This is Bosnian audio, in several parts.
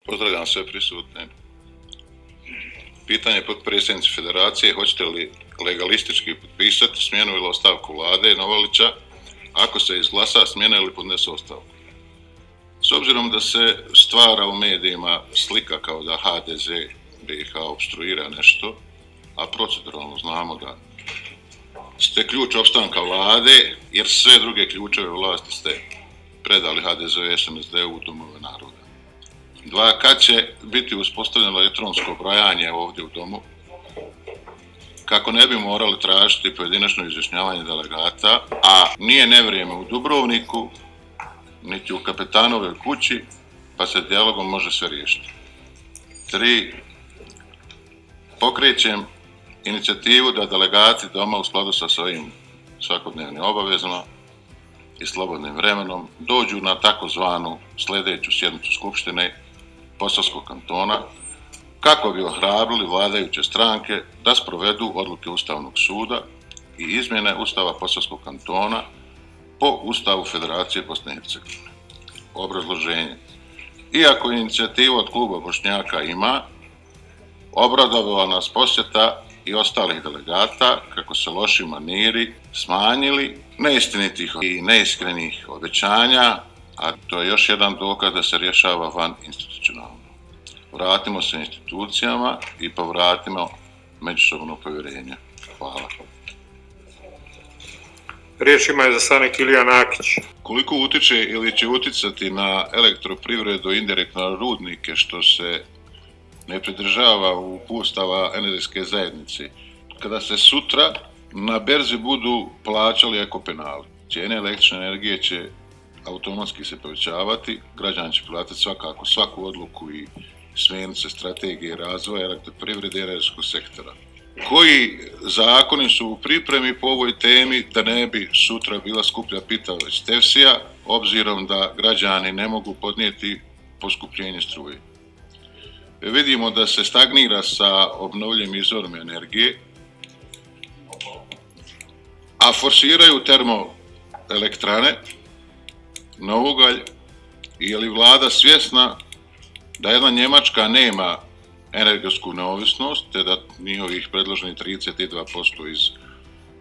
Pozdravljam sve prisutne. Pitanje potpredsjednice Federacije: hoćete li legalistički potpisati smjenu ili ostavku vlade Novalića ako se izglasa smjena ili podnese ostavku? S obzirom da se stvara u medijima slika kao da HDZ BiH opstruira nešto, a proceduralno znamo da ste ključ opstanka vlade, jer sve druge ključeve vlasti ste predali HDZ-u i SNSD-u u domove naroda. Dva, kad će biti uspostavljeno elektronsko brojanje ovdje u domu, kako ne bi morali tražiti pojedinačno izjašnjavanje delegata, a nije nevrijeme u Dubrovniku, niti u Kapetanovoj kući, pa se dijalogom može sve riješiti. 3. Pokrećem inicijativu da delegati doma u skladu sa svojim svakodnevnim obavezama i slobodnim vremenom dođu na takozvanu sljedeću sjednicu Skupštine Posavskog kantona kako bi ohrabrili vladajuće stranke da sprovedu odluke Ustavnog suda i izmjene Ustava Posavskog kantona po Ustavu Federacije Bosne i Hercegovine. Obrazloženje: iako inicijativu od kluba Bošnjaka ima, obradovala nas posjeta i ostalih delegata kako se loši maniri smanjili, neistinitih i neiskrenih obećanja, a to je još jedan dokaz da se rješava van institucionalno. Vratimo se institucijama i povratimo međusobno povjerenje. Hvala. Riječ ima izaslanik Ilija Nakić. Koliko utiče ili će uticati na elektroprivredu, indirektno na rudnike, što se ne pridržava uputstava energetske zajednice, kada se sutra na berzi budu plaćali ekopenali? Cijene električne energije će automatski se povećavati, građani će platiti svakako svaku odluku i smjernice strategije razvoja elektroprivrede i energetskog sektora. Koji zakoni su u pripremi po ovoj temi da ne bi sutra bila skuplja pita već tefsija, obzirom da građani ne mogu podnijeti poskupljenje struje? Vidimo da se stagnira sa obnovljivim izvorima energije, a forsiraju termoelektrane na ugalj. Je li vlada svjesna da jedna Njemačka nema energetsku neovisnost, te da njihovih predloženih 32% iz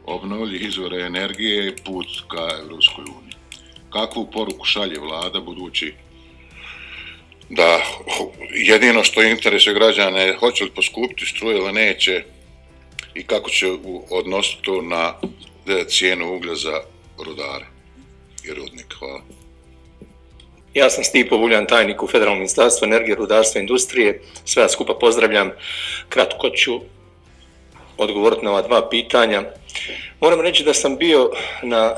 obnovljivih izvora energije je put ka Europskoj uniji? Kakvu poruku šalje vlada, budući da jedino što interesuje građane je hoće li poskupiti struje ili neće, i kako će odnositi to na cijenu uglja za rudare i rudnik? Hvala. Ja sam Stipo Vuljan, tajnik u Federalnom ministarstvu energije, rudarstva i industrije. Sve vas skupa pozdravljam. Kratko ću odgovoriti na ova dva pitanja. Moram reći da sam bio na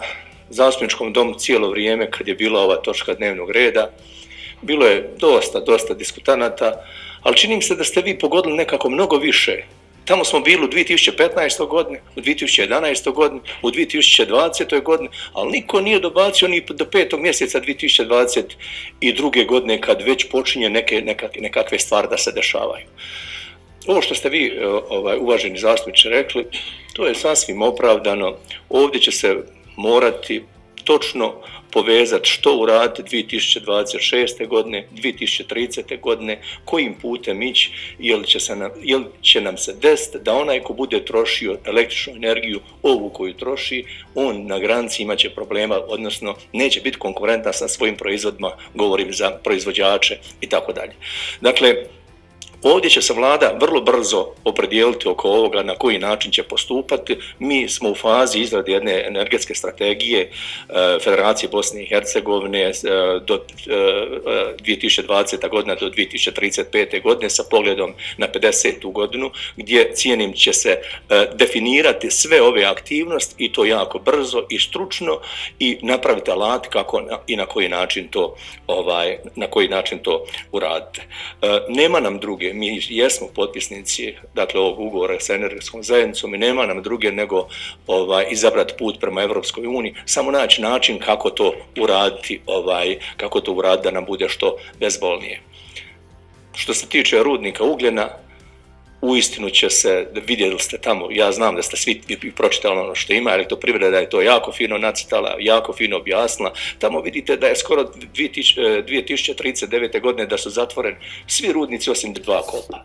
zastupničkom domu cijelo vrijeme kad je bila ova točka dnevnog reda. Bilo je dosta diskutanata, ali čini mi se da ste vi pogodili nekako mnogo više. Tamo smo bili u 2015. godini, u 2011. godini, u 2020. godini, ali niko nije dobacio ni do 5. mjeseca 2022. godine kad već počinje nekakve stvari da se dešavaju. Ovo što ste vi, uvaženi zastupniče, rekli, to je sasvim opravdano. Ovdje će se morati točno povezati što uraditi 2026. godine, 2030. godine, kojim putem ići, jel će nam se desiti da onaj ko bude trošio električnu energiju, ovu koju troši, on na granici imat će problema, odnosno neće biti konkurentan sa svojim proizvodima, govorim za proizvođače i tako dalje. Dakle, ovdje će se vlada vrlo brzo opredijeliti oko ovoga na koji način će postupati. Mi smo u fazi izrade jedne energetske strategije Federacije Bosne i Hercegovine do 2020. godina do 2035. godine sa pogledom na 50. godinu, gdje cijenim će se definirati sve ove aktivnosti i to jako brzo i stručno i napraviti alat kako i na koji način to uraditi. Nema nam druge. Mi jesmo potpisnici, dakle, ovog ugovora sa energetskom zajednicom i nema nam druge nego izabrati put prema Europskoj uniji, samo naći način kako to uraditi, da nam bude što bezbolnije. Što se tiče rudnika ugljena, uistinu će se, vidjeli ste tamo, ja znam da ste svi pročitali ono što ima, Elektroprivreda je to jako fino nacrtala, jako fino objasnila. Tamo vidite da je skoro 2039. godine da su zatvoreni svi rudnici osim 2 kopa.